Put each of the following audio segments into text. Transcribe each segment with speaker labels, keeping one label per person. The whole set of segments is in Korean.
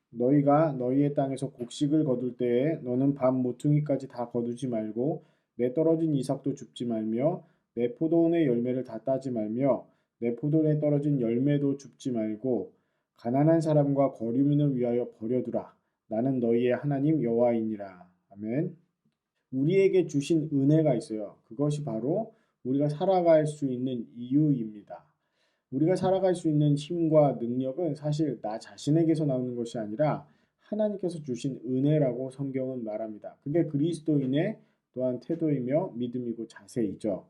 Speaker 1: 너희가 너희의 땅에서 곡식을 거둘 때에 너는 반 모퉁이까지 다 거두지 말고 내 떨어진 이삭도 줍지 말며 내 포도원의 열매를 다 따지 말며 내 포도원에 떨어진 열매도 줍지 말고 가난한 사람과 거류민을 위하여 버려두라. 나는 너희의 하나님 여호와이니라. 아멘. 우리에게 주신 은혜가 있어요. 그것이 바로 우리가 살아갈 수 있는 이유입니다. 우리가 살아갈 수 있는 힘과 능력은 사실 나 자신에게서 나오는 것이 아니라 하나님께서 주신 은혜라고 성경은 말합니다. 그게 그리스도인의 또한 태도이며 믿음이고 자세이죠.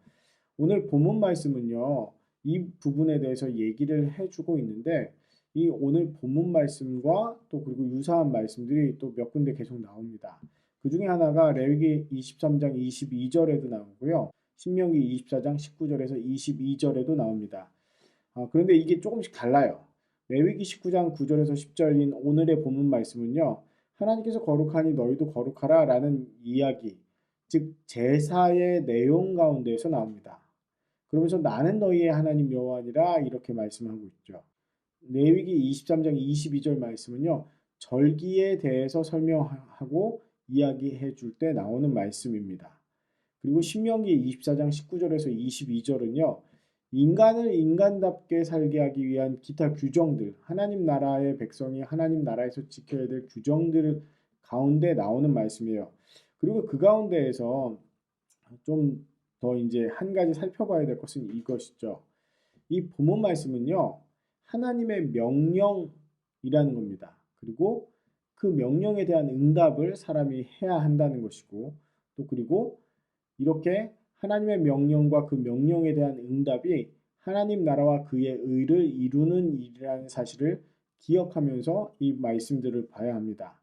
Speaker 1: 오늘 본문 말씀은요, 이 부분에 대해서 얘기를 해주고 있는데, 이 오늘 본문 말씀과 또 그리고 유사한 말씀들이 또 몇 군데 계속 나옵니다. 그 중에 하나가 레위기 23장 22절에도 나오고요. 신명기 24장 19절에서 22절에도 나옵니다. 그런데 이게 조금씩 달라요. 레위기 19장 9절에서 10절인 오늘의 본문 말씀은요. 하나님께서 거룩하니 너희도 거룩하라 라는 이야기, 즉 제사의 내용 가운데에서 나옵니다. 그러면서 나는 너희의 하나님 여호와니라 이렇게 말씀하고 있죠. 레위기 23장 22절 말씀은요. 절기에 대해서 설명하고 이야기해 줄 때 나오는 말씀입니다. 그리고 신명기 24장 19절에서 22절은요. 인간을 인간답게 살게 하기 위한 기타 규정들, 하나님 나라의 백성이 하나님 나라에서 지켜야 될 규정들 가운데 나오는 말씀이에요. 그리고 그 가운데에서 좀 더 이제 한 가지 살펴봐야 될 것은 이것이죠. 이 본문 말씀은요, 하나님의 명령이라는 겁니다. 그리고 그 명령에 대한 응답을 사람이 해야 한다는 것이고, 또 그리고 이렇게 하나님의 명령과 그 명령에 대한 응답이 하나님 나라와 그의 의를 이루는 일이라는 사실을 기억하면서 이 말씀들을 봐야 합니다.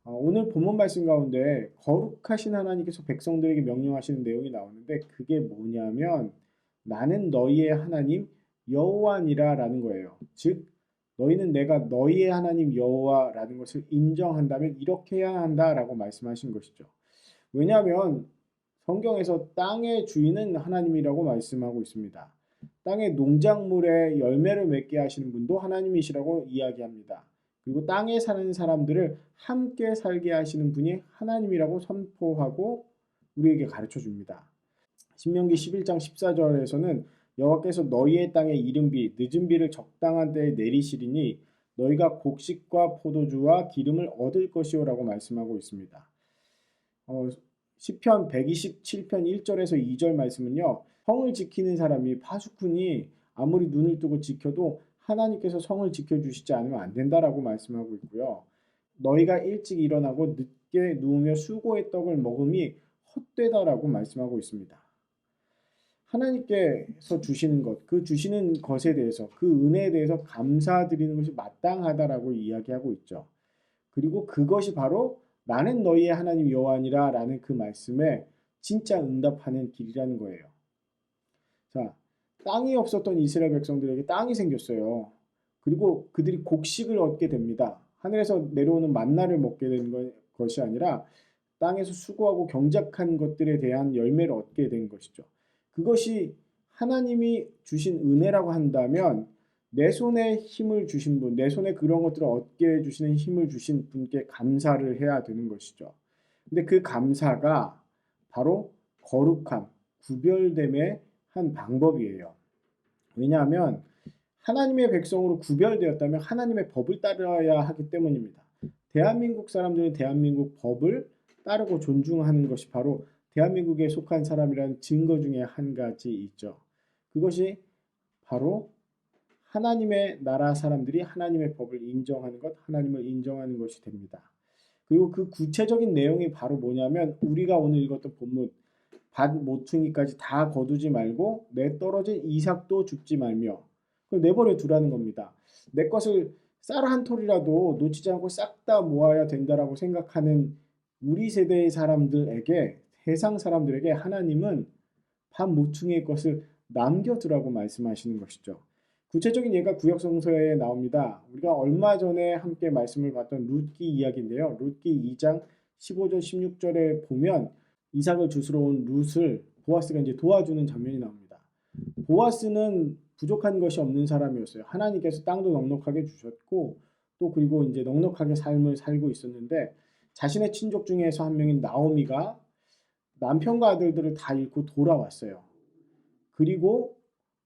Speaker 1: 오늘 본문 말씀 가운데 거룩하신 하나님께서 백성들에게 명령하시는 내용이 나오는데 그게 뭐냐면 나는 너희의 하나님 여호와니라 라는 거예요. 즉 너희는 내가 너희의 하나님 여호와라는 것을 인정한다면 이렇게 해야 한다라고 말씀하신 것이죠. 왜냐하면 성경에서 땅의 주인은 하나님이라고 말씀하고 있습니다. 땅의 농작물의 열매를 맺게 하시는 분도 하나님이시라고 이야기합니다. 그리고 땅에 사는 사람들을 함께 살게 하시는 분이 하나님이라고 선포하고 우리에게 가르쳐 줍니다. 신명기 11장 14절에서는 여호와께서 너희의 땅에 이른 비, 늦은 비를 적당한 때에 내리시리니 너희가 곡식과 포도주와 기름을 얻을 것이오라고 말씀하고 있습니다. 시편 127편 1절에서 2절 말씀은요. 성을 지키는 사람이 파수꾼이 아무리 눈을 뜨고 지켜도 하나님께서 성을 지켜주시지 않으면 안 된다라고 말씀하고 있고요. 너희가 일찍 일어나고 늦게 누우며 수고의 떡을 먹음이 헛되다라고 말씀하고 있습니다. 하나님께서 주시는 것, 그 주시는 것에 대해서 그 은혜에 대해서 감사드리는 것이 마땅하다라고 이야기하고 있죠. 그리고 그것이 바로 나는 너희의 하나님 여호와니라 라는 그 말씀에 진짜 응답하는 길이라는 거예요. 자, 땅이 없었던 이스라엘 백성들에게 땅이 생겼어요. 그리고 그들이 곡식을 얻게 됩니다. 하늘에서 내려오는 만나를 먹게 된 것이 아니라 땅에서 수고하고 경작한 것들에 대한 열매를 얻게 된 것이죠. 그것이 하나님이 주신 은혜라고 한다면 내 손에 힘을 주신 분, 내 손에 그런 것들을 얻게 해주시는 힘을 주신 분께 감사를 해야 되는 것이죠. 근데 그 감사가 바로 거룩함, 구별됨의 한 방법이에요. 왜냐하면 하나님의 백성으로 구별되었다면 하나님의 법을 따라야 하기 때문입니다. 대한민국 사람들은 대한민국 법을 따르고 존중하는 것이 바로 대한민국에 속한 사람이라는 증거 중에 한 가지 있죠. 그것이 바로 하나님의 나라 사람들이 하나님의 법을 인정하는 것, 하나님을 인정하는 것이 됩니다. 그리고 그 구체적인 내용이 바로 뭐냐면 우리가 오늘 읽었던 본문 밭 모퉁이까지 다 거두지 말고 내 떨어진 이삭도 줍지 말며 그걸 내버려 두라는 겁니다. 내 것을 쌀 한 톨이라도 놓치지 않고 싹 다 모아야 된다라고 생각하는 우리 세대의 사람들에게 세상 사람들에게 하나님은 밭 모퉁이의 것을 남겨두라고 말씀하시는 것이죠. 구체적인 예가 구약성서에 나옵니다. 우리가 얼마 전에 함께 말씀을 봤던 룻기 이야기인데요. 룻기 2장 15절 16절에 보면 이삭을 주스러 온 룻을 보아스가 이제 도와주는 장면이 나옵니다. 보아스는 부족한 것이 없는 사람이었어요. 하나님께서 땅도 넉넉하게 주셨고 또 그리고 이제 넉넉하게 삶을 살고 있었는데 자신의 친족 중에서 한 명인 나오미가 남편과 아들들을 다 잃고 돌아왔어요. 그리고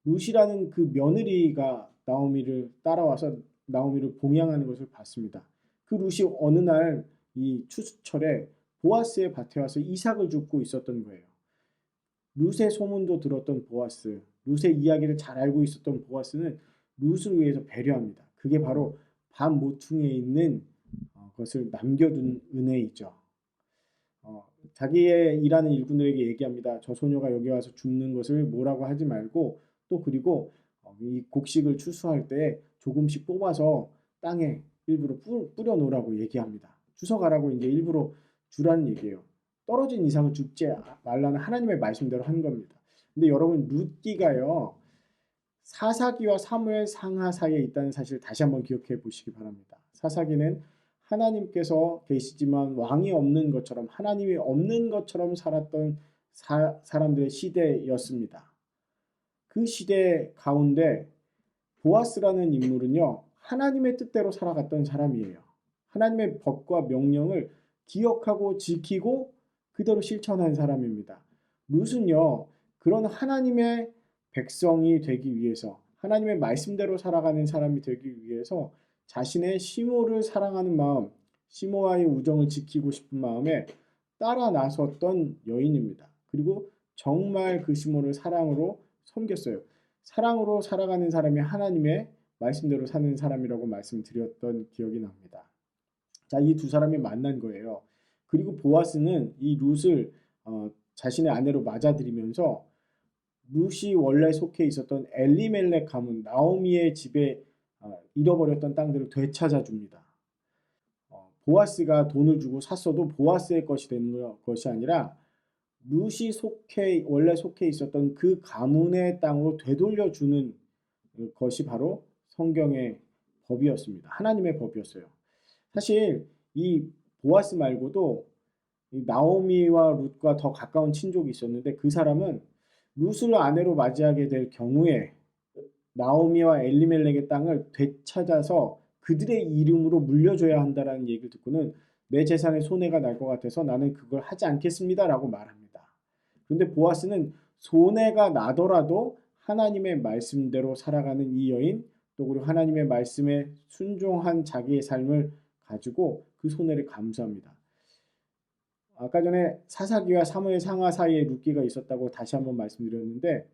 Speaker 1: 룻이라는 그 며느리가 나오미를 따라와서 나오미를 봉양하는 것을 봤습니다. 그 룻이 어느 날 이 추수철에 보아스의 밭에 와서 이삭을 줍고 있었던 거예요. 룻의 소문도 들었던 보아스, 룻의 이야기를 잘 알고 있었던 보아스는 룻을 위해서 배려합니다. 그게 바로 밭 모퉁이에 있는 것을 남겨둔 은혜이죠. 자기의 일하는 일꾼들에게 얘기합니다. 저 소녀가 여기 와서 죽는 것을 뭐라고 하지 말고 또 그리고 이 곡식을 추수할 때 조금씩 뽑아서 땅에 일부러 뿌려 놓으라고 얘기합니다. 주워가라고 이제 일부러 주라는 얘기예요. 떨어진 이상을 줍지 말라는 하나님의 말씀대로 한 겁니다. 근데 여러분 룻기가요. 사사기와 사무엘 상하 사이에 있다는 사실을 다시 한번 기억해 보시기 바랍니다. 사사기는 하나님께서 계시지만 왕이 없는 것처럼 하나님이 없는 것처럼 살았던 사람들의 시대였습니다. 그 시대 가운데 보아스라는 인물은요. 하나님의 뜻대로 살아갔던 사람이에요. 하나님의 법과 명령을 기억하고 지키고 그대로 실천한 사람입니다. 룻은요. 그런 하나님의 백성이 되기 위해서 하나님의 말씀대로 살아가는 사람이 되기 위해서 자신의 시모를 사랑하는 마음, 시모와의 우정을 지키고 싶은 마음에 따라 나섰던 여인입니다. 그리고 정말 그 시모를 사랑으로 섬겼어요. 사랑으로 살아가는 사람이 하나님의 말씀대로 사는 사람이라고 말씀드렸던 기억이 납니다. 자, 이 두 사람이 만난 거예요. 그리고 보아스는 이 룻을 자신의 아내로 맞아들이면서 룻이 원래 속해 있었던 엘리멜렉 가문 나오미의 집에 잃어버렸던 땅들을 되찾아 줍니다. 보아스가 돈을 주고 샀어도 보아스의 것이 되는 것이 아니라 룻이 원래 속해 있었던 그 가문의 땅으로 되돌려 주는 것이 바로 성경의 법이었습니다. 하나님의 법이었어요. 사실 이 보아스 말고도 나오미와 룻과 더 가까운 친족이 있었는데 그 사람은 룻을 아내로 맞이하게 될 경우에 나오미와 엘리멜렉의 땅을 되찾아서 그들의 이름으로 물려줘야 한다라는 얘기를 듣고는 내 재산에 손해가 날 것 같아서 나는 그걸 하지 않겠습니다라고 말합니다. 그런데 보아스는 손해가 나더라도 하나님의 말씀대로 살아가는 이 여인 또 그리고 하나님의 말씀에 순종한 자기의 삶을 가지고 그 손해를 감수합니다. 아까 전에 사사기와 사무엘 상하 사이에 룻기가 있었다고 다시 한번 말씀드렸는데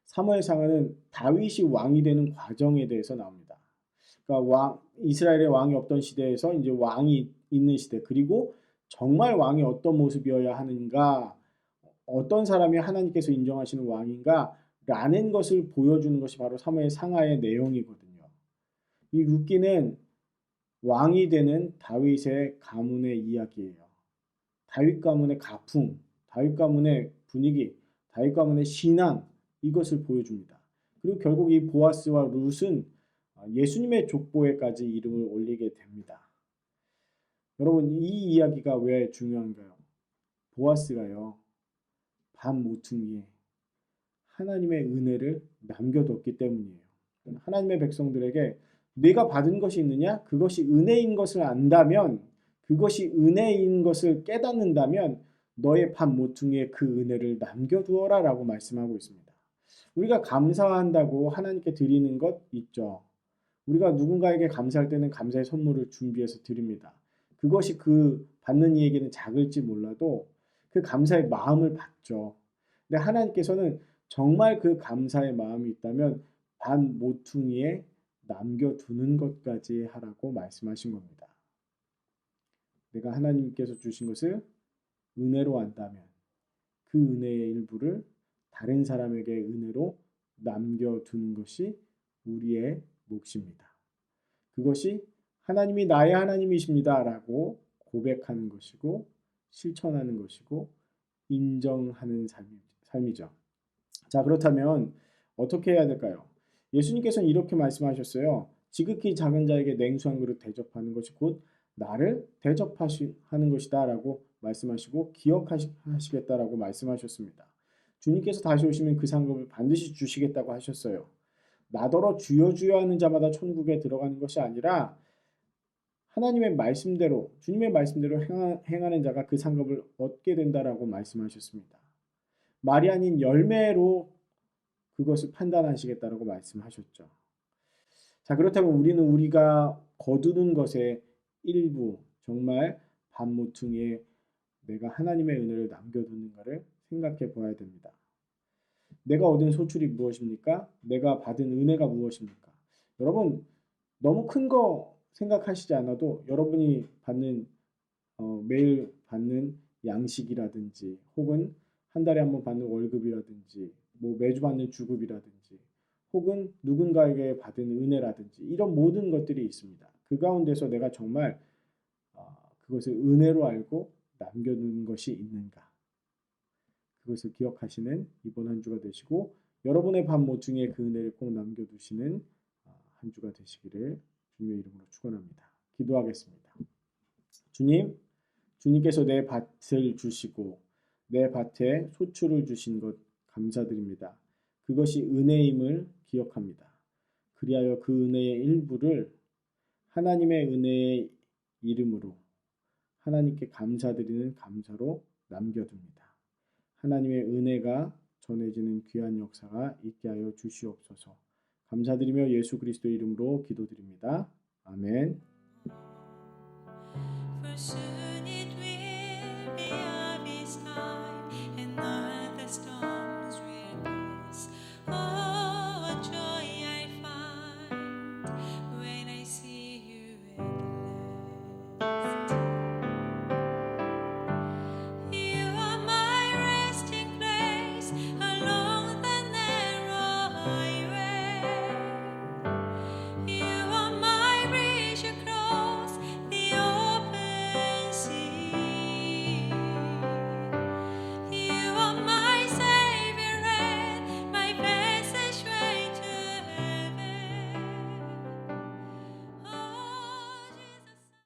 Speaker 1: 사무엘 상하는 다윗이 왕이 되는 과정에 대해서 나옵니다. 그러니까 이스라엘의 왕이 없던 시대에서 이제 왕이 있는 시대 그리고 정말 왕이 어떤 모습이어야 하는가 어떤 사람이 하나님께서 인정하시는 왕인가 라는 것을 보여주는 것이 바로 사무엘 상하의 내용이거든요. 이 룻기는 왕이 되는 다윗의 가문의 이야기예요. 다윗 가문의 가풍, 다윗 가문의 분위기, 다윗 가문의 신앙 이것을 보여줍니다. 그리고 결국 이 보아스와 룻은 예수님의 족보에까지 이름을 올리게 됩니다. 여러분 이 이야기가 왜 중요한가요? 보아스가요. 밭 모퉁이에 하나님의 은혜를 남겨뒀기 때문이에요. 하나님의 백성들에게 내가 받은 것이 있느냐? 그것이 은혜인 것을 안다면 그것이 은혜인 것을 깨닫는다면 너의 밭 모퉁이에 그 은혜를 남겨두어라 라고 말씀하고 있습니다. 우리가 감사한다고 하나님께 드리는 것 있죠. 우리가 누군가에게 감사할 때는 감사의 선물을 준비해서 드립니다. 그것이 그 받는 이에게는 작을지 몰라도 그 감사의 마음을 받죠. 근데 하나님께서는 정말 그 감사의 마음이 있다면 밭 모퉁이에 남겨두는 것까지 하라고 말씀하신 겁니다. 내가 하나님께서 주신 것을 은혜로 안다면 그 은혜의 일부를 다른 사람에게 은혜로 남겨두는 것이 우리의 몫입니다. 그것이 하나님이 나의 하나님이십니다 라고 고백하는 것이고 실천하는 것이고 인정하는 삶이죠. 자, 그렇다면 어떻게 해야 될까요? 예수님께서는 이렇게 말씀하셨어요. 지극히 작은 자에게 냉수 한 그릇 대접하는 것이 곧 나를 대접하는 것이다 라고 말씀하시고 기억하시겠다라고 말씀하셨습니다. 주님께서 다시 오시면 그 상급을 반드시 주시겠다고 하셨어요. 나더러 주여 주여 하는 자마다 천국에 들어가는 것이 아니라 하나님의 말씀대로 주님의 말씀대로 행하는 자가 그 상급을 얻게 된다라고 말씀하셨습니다. 말이 아닌 열매로 그것을 판단하시겠다라고 말씀하셨죠. 자, 그렇다면 우리는 우리가 거두는 것의 일부, 정말 반모퉁이에 내가 하나님의 은혜를 남겨두는가를 생각해 보아야 됩니다. 내가 얻은 소출이 무엇입니까? 내가 받은 은혜가 무엇입니까? 여러분, 너무 큰 거 생각하시지 않아도 여러분이 받는 매일 받는 양식이라든지 혹은 한 달에 한 번 받는 월급이라든지 뭐 매주 받는 주급이라든지 혹은 누군가에게 받은 은혜라든지 이런 모든 것들이 있습니다. 그 가운데서 내가 정말 그것을 은혜로 알고 남겨둔 것이 있는가? 그것을 기억하시는 이번 한 주가 되시고 여러분의 반 모퉁이에 그 은혜를 꼭 남겨두시는 한 주가 되시기를 주님의 이름으로 축원합니다. 기도하겠습니다. 주님, 주님께서 내 밭을 주시고 내 밭에 소출을 주신 것 감사드립니다. 그것이 은혜임을 기억합니다. 그리하여 그 은혜의 일부를 하나님의 은혜의 이름으로 하나님께 감사드리는 감사로 남겨둡니다. 하나님의 은혜가 전해지는 귀한 역사가 있게 하여 주시옵소서. 감사드리며 예수 그리스도의 이름으로 기도드립니다. 아멘.